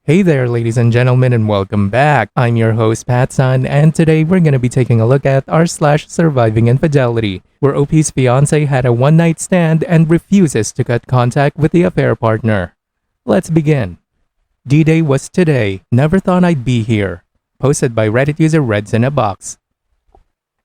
Hey there, ladies and gentlemen, and welcome back. I'm your host, PattSun, and today we're going to be taking a look at r/Surviving Infidelity, where OP's fiancé had a one-night stand and refuses to cut contact with the affair partner. Let's begin. D-Day was today. Never thought I'd be here. Posted by Reddit user Reds in a Box.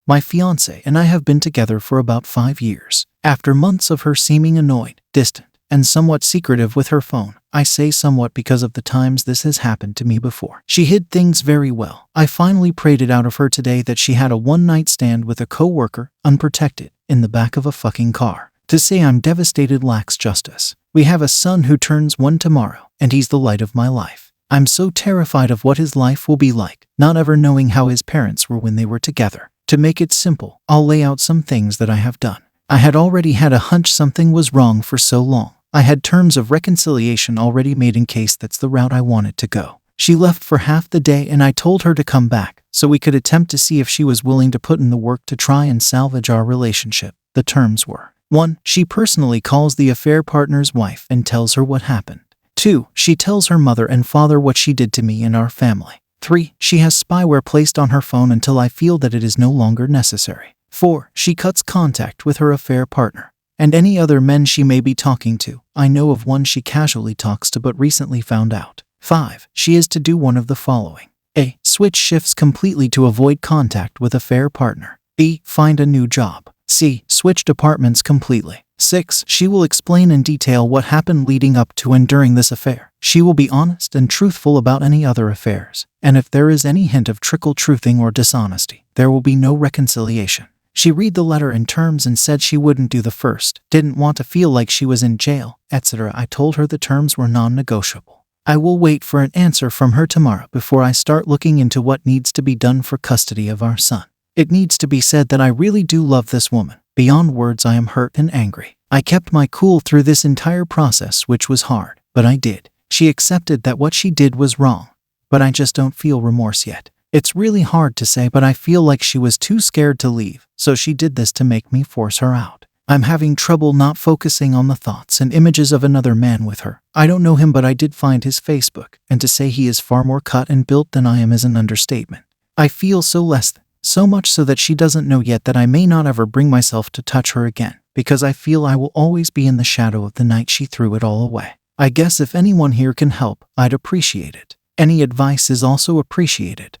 My fiancé and I have been together for about 5 years. After months of her seeming annoyed, distant, and somewhat secretive with her phone, I say somewhat because of the times this has happened to me before. She hid things very well. I finally prayed it out of her today that she had a one-night stand with a coworker, unprotected, in the back of a fucking car. To say I'm devastated lacks justice. We have a son who turns 1 tomorrow, and he's the light of my life. I'm so terrified of what his life will be like, not ever knowing how his parents were when they were together. To make it simple, I'll lay out some things that I have done. I had already had a hunch something was wrong for so long. I had terms of reconciliation already made in case that's the route I wanted to go. She left for half the day and I told her to come back so we could attempt to see if she was willing to put in the work to try and salvage our relationship. The terms were: 1. She personally calls the affair partner's wife and tells her what happened. 2. She tells her mother and father what she did to me and our family. 3. She has spyware placed on her phone until I feel that it is no longer necessary. 4. She cuts contact with her affair partner and any other men she may be talking to. I know of one she casually talks to but recently found out. 5. She is to do one of the following: A. Switch shifts completely to avoid contact with affair partner. B. Find a new job. C. Switch departments completely. 6. She will explain in detail what happened leading up to and during this affair. She will be honest and truthful about any other affairs. And if there is any hint of trickle-truthing or dishonesty, there will be no reconciliation. She read the letter in terms and said she wouldn't do the first, didn't want to feel like she was in jail, etc. I told her the terms were non-negotiable. I will wait for an answer from her tomorrow before I start looking into what needs to be done for custody of our son. It needs to be said that I really do love this woman. Beyond words, I am hurt and angry. I kept my cool through this entire process, which was hard, but I did. She accepted that what she did was wrong, but I just don't feel remorse yet. It's really hard to say, but I feel like she was too scared to leave, so she did this to make me force her out. I'm having trouble not focusing on the thoughts and images of another man with her. I don't know him, but I did find his Facebook, and to say he is far more cut and built than I am is an understatement. I feel so less than, so much so that she doesn't know yet that I may not ever bring myself to touch her again, because I feel I will always be in the shadow of the night she threw it all away. I guess if anyone here can help, I'd appreciate it. Any advice is also appreciated.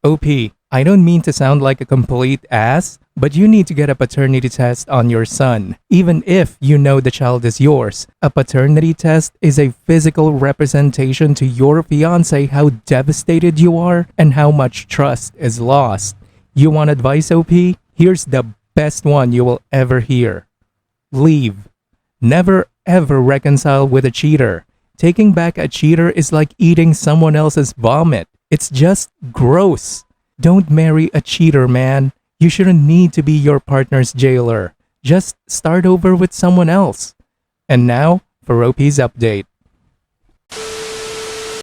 OP, I don't mean to sound like a complete ass, but you need to get a paternity test on your son. Even if you know the child is yours, a paternity test is a physical representation to your fiancé how devastated you are and how much trust is lost. You want advice, OP? Here's the best one you will ever hear. Leave. Never ever reconcile with a cheater. Taking back a cheater is like eating someone else's vomit. It's just gross. Don't marry a cheater, man. You shouldn't need to be your partner's jailer. Just start over with someone else. And now, for OP's update.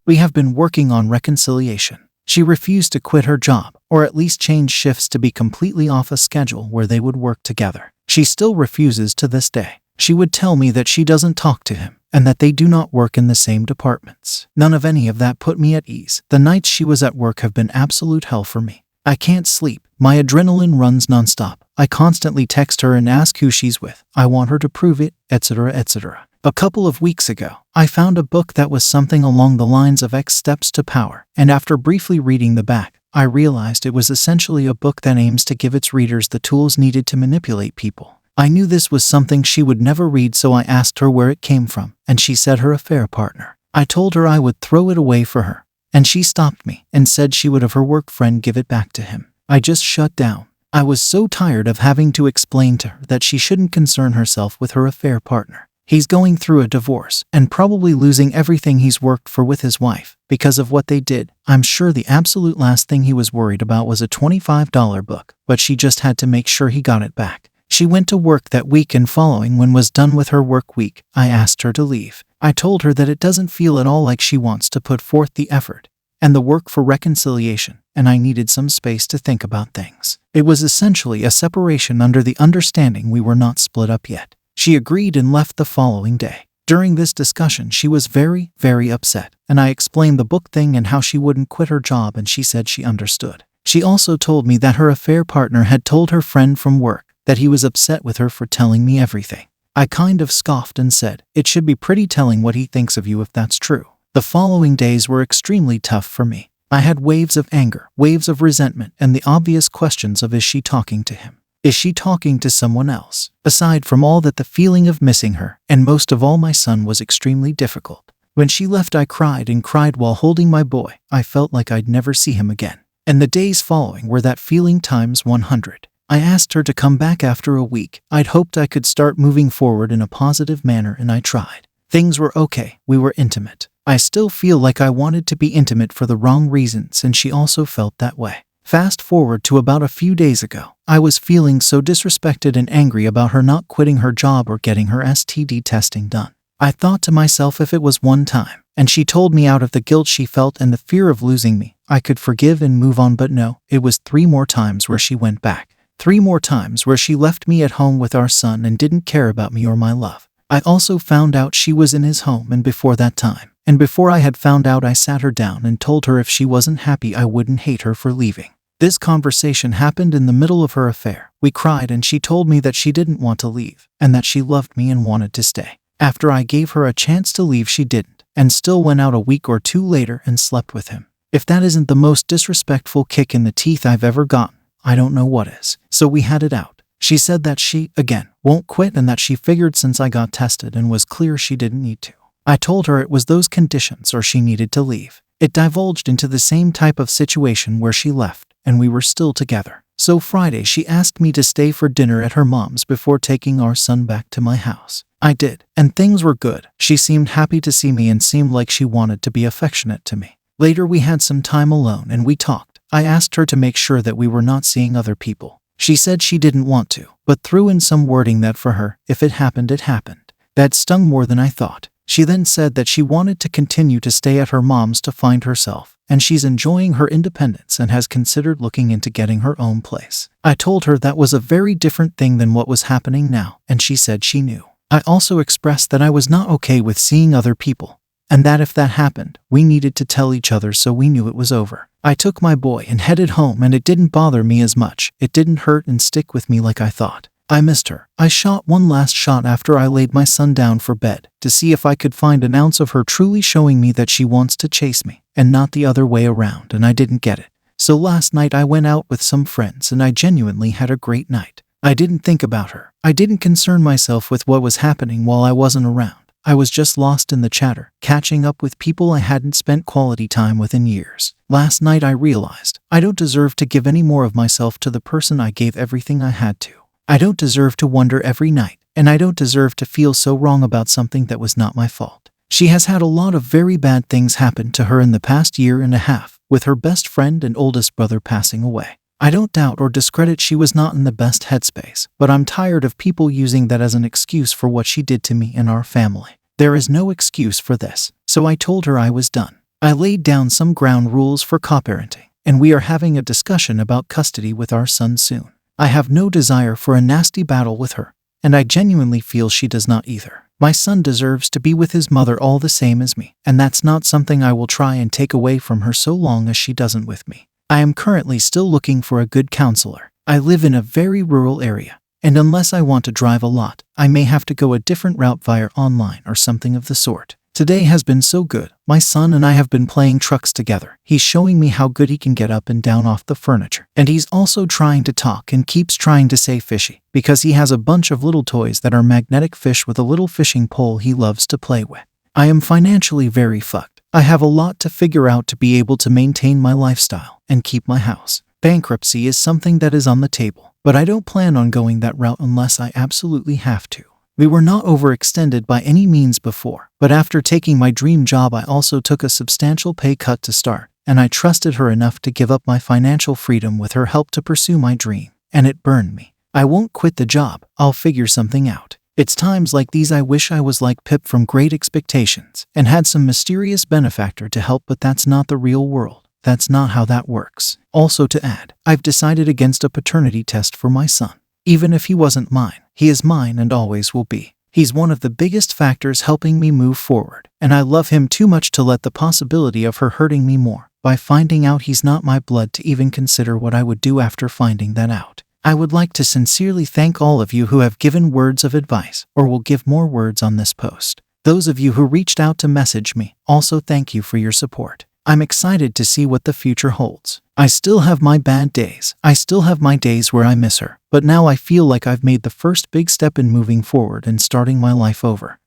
We have been working on reconciliation. She refused to quit her job, or at least change shifts to be completely off a schedule where they would work together. She still refuses to this day. She would tell me that she doesn't talk to him, and that they do not work in the same departments. None of any of that put me at ease. The nights she was at work have been absolute hell for me. I can't sleep. My adrenaline runs nonstop. I constantly text her and ask who she's with. I want her to prove it, etc., etc. A couple of weeks ago, I found a book that was something along the lines of X Steps to Power, and after briefly reading the back, I realized it was essentially a book that aims to give its readers the tools needed to manipulate people. I knew this was something she would never read, so I asked her where it came from, and she said her affair partner. I told her I would throw it away for her, and she stopped me and said she would have her work friend give it back to him. I just shut down. I was so tired of having to explain to her that she shouldn't concern herself with her affair partner. He's going through a divorce and probably losing everything he's worked for with his wife because of what they did. I'm sure the absolute last thing he was worried about was a $25 book, but she just had to make sure he got it back. She went to work that week, and following when was done with her work week, I asked her to leave. I told her that it doesn't feel at all like she wants to put forth the effort and the work for reconciliation, and I needed some space to think about things. It was essentially a separation under the understanding we were not split up yet. She agreed and left the following day. During this discussion, she was very, very upset, and I explained the book thing and how she wouldn't quit her job, and she said she understood. She also told me that her affair partner had told her friend from work that he was upset with her for telling me everything. I kind of scoffed and said, it should be pretty telling what he thinks of you if that's true. The following days were extremely tough for me. I had waves of anger, waves of resentment, and the obvious questions of, is she talking to him? Is she talking to someone else? Aside from all that, the feeling of missing her, and most of all my son, was extremely difficult. When she left, I cried and cried while holding my boy. I felt like I'd never see him again. And the days following were that feeling times 100. I asked her to come back after a week. I'd hoped I could start moving forward in a positive manner, and I tried. Things were okay. We were intimate. I still feel like I wanted to be intimate for the wrong reasons, and she also felt that way. Fast forward to about a few days ago. I was feeling so disrespected and angry about her not quitting her job or getting her STD testing done. I thought to myself, if it was one time, and she told me out of the guilt she felt and the fear of losing me, I could forgive and move on, but no, it was 3 more times where she went back. 3 more times where she left me at home with our son and didn't care about me or my love. I also found out she was in his home, and before that time, and before I had found out, I sat her down and told her if she wasn't happy, I wouldn't hate her for leaving. This conversation happened in the middle of her affair. We cried, and she told me that she didn't want to leave, and that she loved me and wanted to stay. After I gave her a chance to leave, she didn't, and still went out a week or 2 later and slept with him. If that isn't the most disrespectful kick in the teeth I've ever gotten, I don't know what is. So we had it out. She said that she, again, won't quit, and that she figured since I got tested and was clear she didn't need to. I told her it was those conditions or she needed to leave. It divulged into the same type of situation where she left, and we were still together. So Friday, she asked me to stay for dinner at her mom's before taking our son back to my house. I did, and things were good. She seemed happy to see me and seemed like she wanted to be affectionate to me. Later, we had some time alone and we talked. I asked her to make sure that we were not seeing other people. She said she didn't want to, but threw in some wording that for her, if it happened, it happened. That stung more than I thought. She then said that she wanted to continue to stay at her mom's to find herself, and she's enjoying her independence and has considered looking into getting her own place. I told her that was a very different thing than what was happening now, and she said she knew. I also expressed that I was not okay with seeing other people, and that if that happened, we needed to tell each other so we knew it was over. I took my boy and headed home, and it didn't bother me as much. It didn't hurt and stick with me like I thought. I missed her. I shot one last shot after I laid my son down for bed to see if I could find an ounce of her truly showing me that she wants to chase me and not the other way around, and I didn't get it. So last night I went out with some friends and I genuinely had a great night. I didn't think about her. I didn't concern myself with what was happening while I wasn't around. I was just lost in the chatter, catching up with people I hadn't spent quality time with in years. Last night I realized I don't deserve to give any more of myself to the person I gave everything I had to. I don't deserve to wonder every night, and I don't deserve to feel so wrong about something that was not my fault. She has had a lot of very bad things happen to her in the past year and a half, with her best friend and oldest brother passing away. I don't doubt or discredit she was not in the best headspace, but I'm tired of people using that as an excuse for what she did to me and our family. There is no excuse for this, so I told her I was done. I laid down some ground rules for co-parenting, and we are having a discussion about custody with our son soon. I have no desire for a nasty battle with her, and I genuinely feel she does not either. My son deserves to be with his mother all the same as me, and that's not something I will try and take away from her so long as she doesn't with me. I am currently still looking for a good counselor. I live in a very rural area, and unless I want to drive a lot, I may have to go a different route via online or something of the sort. Today has been so good. My son and I have been playing trucks together. He's showing me how good he can get up and down off the furniture. And he's also trying to talk and keeps trying to say fishy, because he has a bunch of little toys that are magnetic fish with a little fishing pole he loves to play with. I am financially very fucked. I have a lot to figure out to be able to maintain my lifestyle and keep my house. Bankruptcy is something that is on the table, but I don't plan on going that route unless I absolutely have to. We were not overextended by any means before, but after taking my dream job, I also took a substantial pay cut to start, and I trusted her enough to give up my financial freedom with her help to pursue my dream, and it burned me. I won't quit the job. I'll figure something out. It's times like these I wish I was like Pip from Great Expectations and had some mysterious benefactor to help, but that's not the real world. That's not how that works. Also to add, I've decided against a paternity test for my son. Even if he wasn't mine, he is mine and always will be. He's one of the biggest factors helping me move forward, and I love him too much to let the possibility of her hurting me more by finding out he's not my blood to even consider what I would do after finding that out. I would like to sincerely thank all of you who have given words of advice or will give more words on this post. Those of you who reached out to message me, also thank you for your support. I'm excited to see what the future holds. I still have my bad days. I still have my days where I miss her. But now I feel like I've made the first big step in moving forward and starting my life over.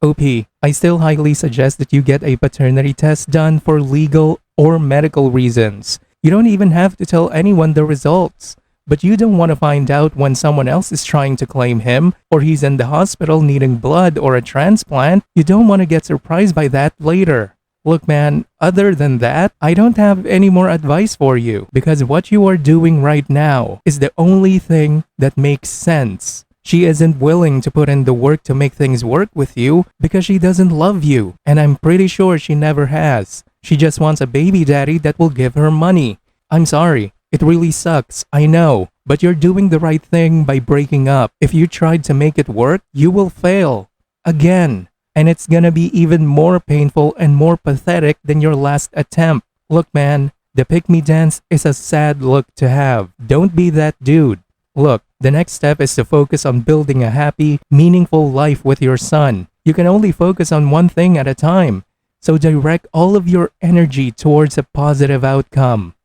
OP, I still highly suggest that you get a paternity test done for legal or medical reasons. You don't even have to tell anyone the results. But you don't want to find out when someone else is trying to claim him, or he's in the hospital needing blood or a transplant. You don't want to get surprised by that later. Look man, other than that, I don't have any more advice for you, because what you are doing right now is the only thing that makes sense. She isn't willing to put in the work to make things work with you because she doesn't love you, and I'm pretty sure she never has. She just wants a baby daddy that will give her money. I'm sorry. It really sucks, I know, but you're doing the right thing by breaking up. If you tried to make it work, you will fail. Again. And it's gonna be even more painful and more pathetic than your last attempt. Look man, the pick me dance is a sad look to have. Don't be that dude. Look, the next step is to focus on building a happy, meaningful life with your son. You can only focus on one thing at a time. So direct all of your energy towards a positive outcome.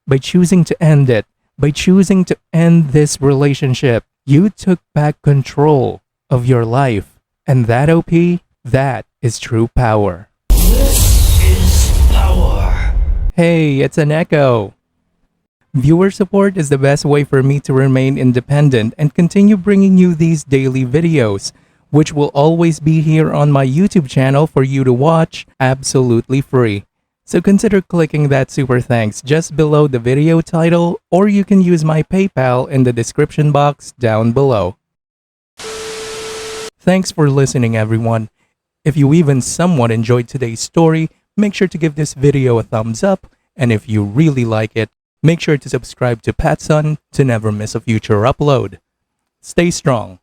By choosing to end it, by choosing to end this relationship, you took back control of your life. And that, OP, that is true power. This is power. Hey, it's an echo. Viewer support is the best way for me to remain independent and continue bringing you these daily videos, which will always be here on my YouTube channel for you to watch absolutely free. So consider clicking that super thanks just below the video title, or you can use my PayPal in the description box down below. Thanks for listening everyone. If you even somewhat enjoyed today's story, make sure to give this video a thumbs up, and if you really like it, make sure to subscribe to PattSun to never miss a future upload. Stay strong.